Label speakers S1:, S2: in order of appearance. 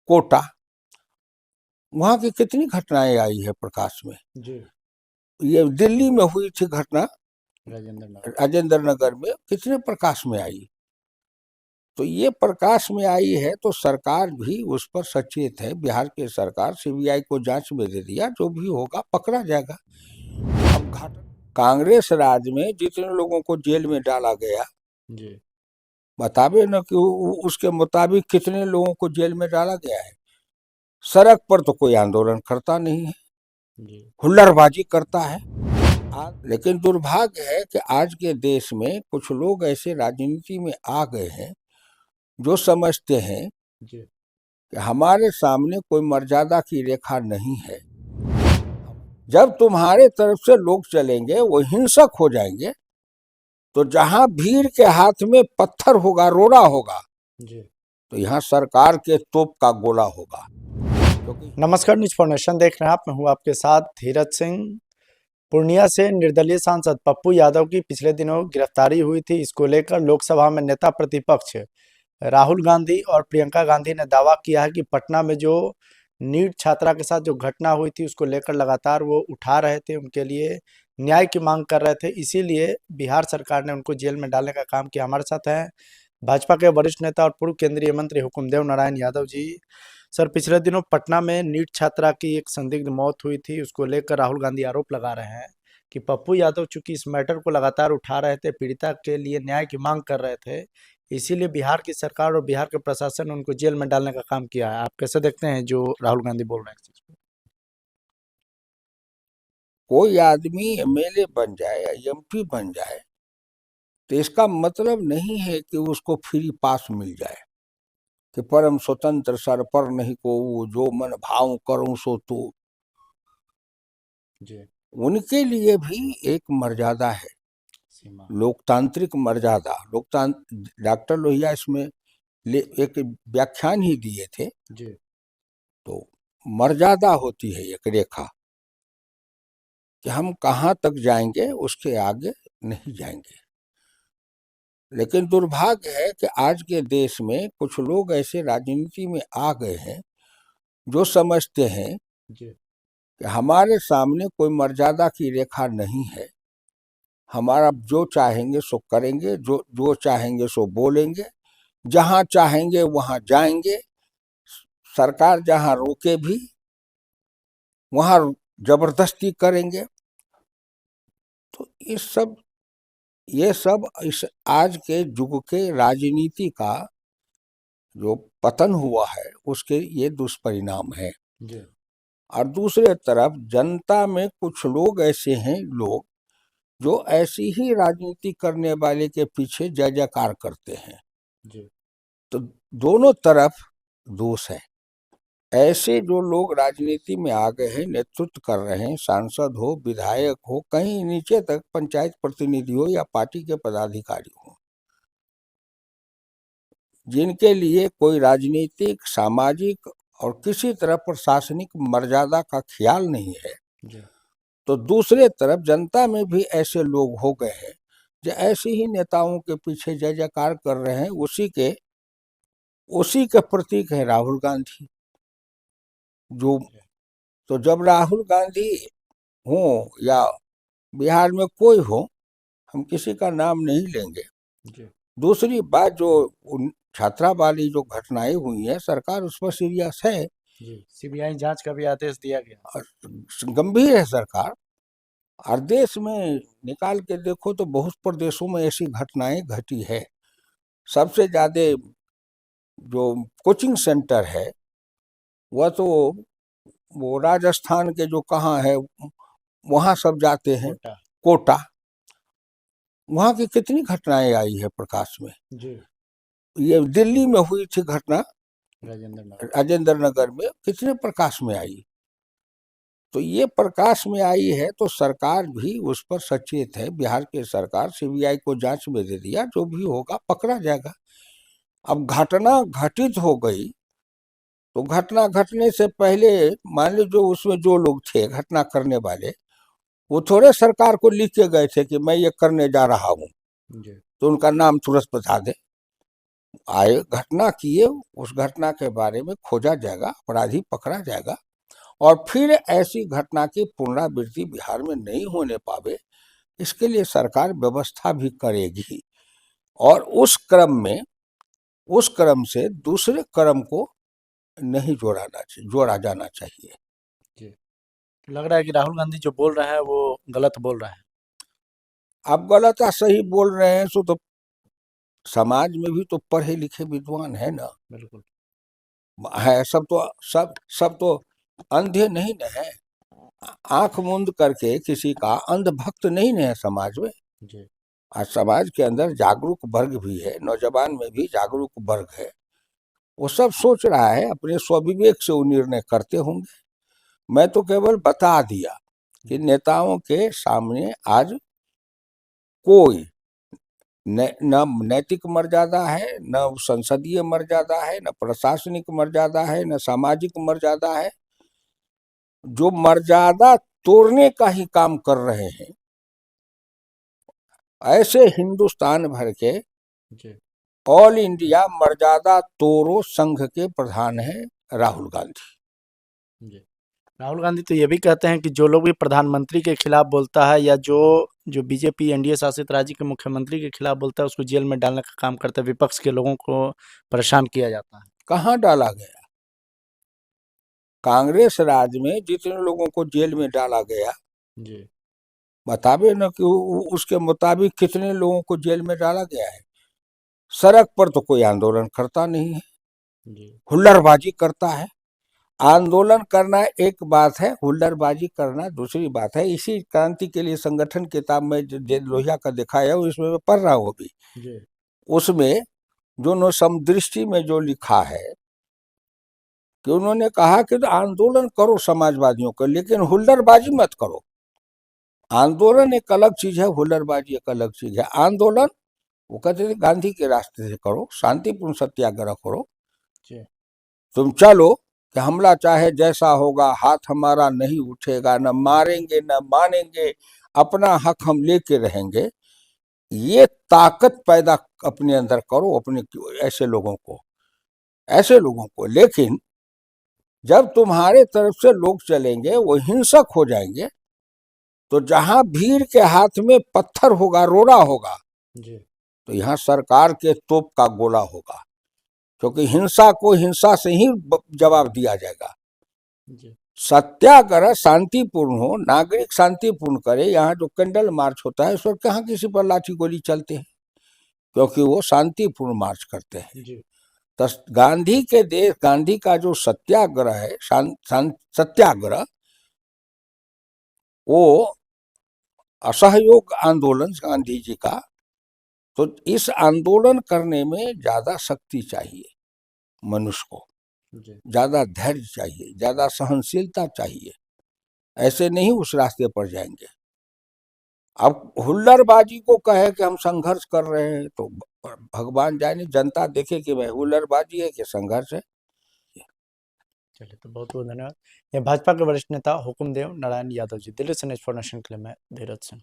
S1: कोटा, वहां की कितनी घटनाएं आई है प्रकाश में।
S2: जी।
S1: ये दिल्ली में हुई थी घटना,
S2: राजेंद्र नगर।
S1: राजेंद्र नगर में कितने प्रकाश में आई। तो ये प्रकाश में आई है तो सरकार भी उस पर सचेत है। बिहार की सरकार सीबीआई को जांच में दे दिया, जो भी होगा पकड़ा जाएगा। अब कांग्रेस राज में जितने लोगों को जेल में डाला गया,
S2: जी।
S1: बतावे न कि उसके मुताबिक कितने लोगों को जेल में डाला गया है। सड़क पर तो कोई आंदोलन करता नहीं है,
S2: जी।
S1: हुल्लड़बाजी करता है। लेकिन दुर्भाग्य है कि आज के देश में कुछ लोग ऐसे राजनीति में आ गए हैं जो समझते हैं
S2: जी।
S1: कि हमारे सामने कोई मर्यादा की रेखा नहीं है। जब तुम्हारे तरफ से लोग चलेंगे वो हिंसक हो जाएंगे, तो जहां भीड़ के हाथ में पत्थर होगा, रोड़ा होगा,
S2: जी।
S1: तो यहाँ सरकार के तोप का गोला होगा।
S2: नमस्कार, न्यूज फॉर नेशन देख रहे हैं आप। मैं हूं आपके साथ धीरज सिंह। पूर्णिया से निर्दलीय सांसद पप्पू यादव की पिछले दिनों गिरफ्तारी हुई थी। इसको लेकर लोकसभा में नेता प्रतिपक्ष राहुल गांधी और प्रियंका गांधी ने दावा किया है कि पटना में जो नीट छात्रा के साथ जो घटना हुई थी उसको लेकर लगातार वो उठा रहे थे, उनके लिए न्याय की मांग कर रहे थे, इसीलिए बिहार सरकार ने उनको जेल में डालने का काम किया। हमारे साथ हैं भाजपा के वरिष्ठ नेता और पूर्व केंद्रीय मंत्री हुकुमदेव नारायण यादव जी। सर, पिछले दिनों पटना में नीट छात्रा की एक संदिग्ध मौत हुई थी, उसको लेकर राहुल गांधी आरोप लगा रहे हैं कि पप्पू यादव चूंकि इस मैटर को लगातार उठा रहे थे, पीड़िता के लिए न्याय की मांग कर रहे थे, इसीलिए बिहार की सरकार और बिहार के प्रशासन ने उनको जेल में डालने का काम किया है। आप कैसे देखते हैं जो राहुल गांधी बोल रहे हैं?
S1: कोई आदमी एमएलए बन जाए या एमपी बन जाए तो इसका मतलब नहीं है कि उसको फ्री पास मिल जाए, कि परम स्वतंत्र सर पर नहीं को जो मन भाव करूं सो तू।
S2: जी।
S1: उनके लिए भी एक मर्यादा है,
S2: सीमा।
S1: लोकतांत्रिक मर्यादा। डॉक्टर लोहिया इसमें एक व्याख्यान ही दिए थे।
S2: जी।
S1: तो मर्यादा होती है एक रेखा, कि हम कहाँ तक जाएंगे, उसके आगे नहीं जाएंगे। लेकिन दुर्भाग्य है कि आज के देश में कुछ लोग ऐसे राजनीति में आ गए हैं जो समझते हैं
S2: जी।
S1: कि हमारे सामने कोई मर्यादा की रेखा नहीं है। हमारा जो चाहेंगे सो करेंगे, जो जो चाहेंगे सो बोलेंगे, जहां चाहेंगे वहां जाएंगे। सरकार जहां रोके भी वहां जबरदस्ती करेंगे। तो ये सब इस आज के युग के राजनीति का जो पतन हुआ है उसके ये दुष्परिणाम है।
S2: जी।
S1: और दूसरे तरफ जनता में कुछ लोग ऐसे हैं, लोग जो ऐसी ही राजनीति करने वाले के पीछे जय जयकार करते हैं।
S2: जी।
S1: तो दोनों तरफ दोष है। ऐसे जो लोग राजनीति में आ गए हैं, नेतृत्व कर रहे हैं, सांसद हो, विधायक हो, कहीं नीचे तक पंचायत प्रतिनिधि हो या पार्टी के पदाधिकारी हो, जिनके लिए कोई राजनीतिक, सामाजिक और किसी तरह प्रशासनिक मर्यादा का ख्याल नहीं है,
S2: जी।
S1: तो दूसरे तरफ जनता में भी ऐसे लोग हो गए हैं जो ऐसे ही नेताओं के पीछे जय जयकार कर रहे हैं। उसी के प्रतीक है राहुल गांधी। जो तो जब राहुल गांधी हो या बिहार में कोई हो, हम किसी का नाम नहीं लेंगे।
S2: जी।
S1: दूसरी बात, जो छात्रा वाली जो घटनाएं हुई है, सरकार उस पर सीरियस है।
S2: जी। सीबीआई जांच का भी आदेश दिया गया।
S1: और गंभीर है सरकार। और देश में निकाल के देखो तो बहुत प्रदेशों में ऐसी घटनाएं घटी है। सबसे ज्यादा जो कोचिंग सेंटर है वह तो वो राजस्थान के जो कहाँ है वहाँ सब जाते हैं,
S2: कोटा।
S1: कोटा। वहाँ की कितनी घटनाएं आई है प्रकाश में।
S2: जी।
S1: ये दिल्ली में हुई थी घटना,
S2: राजेंद्र नगर।
S1: राजेंद्र नगर में कितने प्रकाश में आई। तो ये प्रकाश में आई है तो सरकार भी उस पर सचेत है। बिहार की सरकार सीबीआई को जांच में दे दिया, जो भी होगा पकड़ा जाएगा। अब घटना घटित हो गई, तो घटना घटने से पहले मान लो जो उसमें जो लोग थे घटना करने वाले, वो थोड़े सरकार को लिख के गए थे कि मैं ये करने जा रहा हूँ,
S2: जी।
S1: तो उनका नाम तुरंत बता दे। आए घटना किए, उस घटना के बारे में खोजा जाएगा, अपराधी पकड़ा जाएगा, और फिर ऐसी घटना की पुनरावृत्ति बिहार में नहीं होने पावे, इसके लिए सरकार व्यवस्था भी करेगी। और उस क्रम से दूसरे क्रम को नहीं जोड़ा जाना चाहिए।
S2: जी। लग रहा है कि राहुल गांधी जो बोल रहा है वो गलत बोल रहा है।
S1: आप गलत या सही बोल रहे हैं, सो तो समाज में भी तो पढ़े लिखे विद्वान है ना,
S2: बिल्कुल।
S1: है सब तो अंधे नहीं न है। आंख मूंद करके किसी का अंधभक्त नहीं न है समाज में।
S2: जी।
S1: आज समाज के अंदर जागरूक वर्ग भी है, नौजवान में भी जागरूक वर्ग है, वो सब सोच रहा है, अपने स्वविवेक से वो निर्णय करते होंगे। मैं तो केवल बता दिया कि नेताओं के सामने आज कोई न नैतिक मर्यादा है, न संसदीय मर्यादा है, न प्रशासनिक मर्यादा है, न सामाजिक मर्यादा है। जो मर्यादा तोड़ने का ही काम कर रहे हैं, ऐसे हिंदुस्तान भर के
S2: जी।
S1: ऑल इंडिया मर्यादा तोड़ो संघ के प्रधान हैं राहुल गांधी।
S2: जी। राहुल गांधी तो ये भी कहते हैं कि जो लोग भी प्रधानमंत्री के खिलाफ बोलता है या जो जो बीजेपी एनडीए शासित राज्य के मुख्यमंत्री के खिलाफ बोलता है उसको जेल में डालने का काम करता है, विपक्ष के लोगों को परेशान किया जाता है।
S1: कहाँ डाला गया? कांग्रेस राज में जितने लोगों को जेल में डाला गया,
S2: जी।
S1: बतावे न कि उसके मुताबिक कितने लोगों को जेल में डाला गया है। सड़क पर तो कोई आंदोलन करता नहीं है,
S2: जी।
S1: हुल्लड़बाजी करता है। आंदोलन करना एक बात है, हुल्लड़बाजी करना दूसरी बात है। इसी क्रांति के लिए संगठन किताब में जो लोहिया का दिखाया है, उसमें मैं पढ़ रहा हूँ अभी।
S2: जी।
S1: उसमें जो नो समदृष्टि में जो लिखा है कि उन्होंने कहा कि तो आंदोलन करो समाजवादियों को, लेकिन हुल्लड़बाजी मत करो। आंदोलन एक अलग चीज है, हुल्लड़बाजी एक अलग चीज है। आंदोलन वो कहते थे गांधी के रास्ते से करो, शांतिपूर्ण सत्याग्रह करो।
S2: जी।
S1: तुम चलो कि हमला चाहे जैसा होगा, हाथ हमारा नहीं उठेगा, न मारेंगे न मानेंगे, अपना हक हम लेके रहेंगे। ये ताकत पैदा अपने अंदर करो, अपने ऐसे लोगों को। लेकिन जब तुम्हारे तरफ से लोग चलेंगे वो हिंसक हो जाएंगे, तो जहां भीड़ के हाथ में पत्थर होगा, रोड़ा होगा,
S2: जी।
S1: तो यहाँ सरकार के तोप का गोला होगा, क्योंकि हिंसा को हिंसा से ही जवाब दिया जाएगा।
S2: जी।
S1: सत्याग्रह शांतिपूर्ण हो, नागरिक शांतिपूर्ण करे। यहाँ जो कैंडल मार्च होता है, उस पर कहाँ किसी पर लाठी गोली चलते हैं, क्योंकि वो शांतिपूर्ण मार्च करते हैं।
S2: जी।
S1: तो गांधी का जो सत्याग्रह है, सत्याग्रह, वो असहयोग आंदोलन गांधी जी का। तो इस आंदोलन करने में ज्यादा शक्ति चाहिए मनुष्य को,
S2: जी।
S1: ज्यादा धैर्य चाहिए, ज्यादा सहनशीलता चाहिए। ऐसे नहीं उस रास्ते पर जाएंगे। अब हुल्लड़बाजी को कहे कि हम संघर्ष कर रहे हैं, तो भगवान जाने, जनता देखे कि भाई हुल्लड़बाजी है कि संघर्ष है।
S2: चलिए, तो बहुत बहुत धन्यवाद। ये भाजपा के वरिष्ठ नेता हुकुमदेव नारायण यादव जी, दिल्ली से न्यूज़ फॉर नेशन के लिए मैं धीरज सिंह।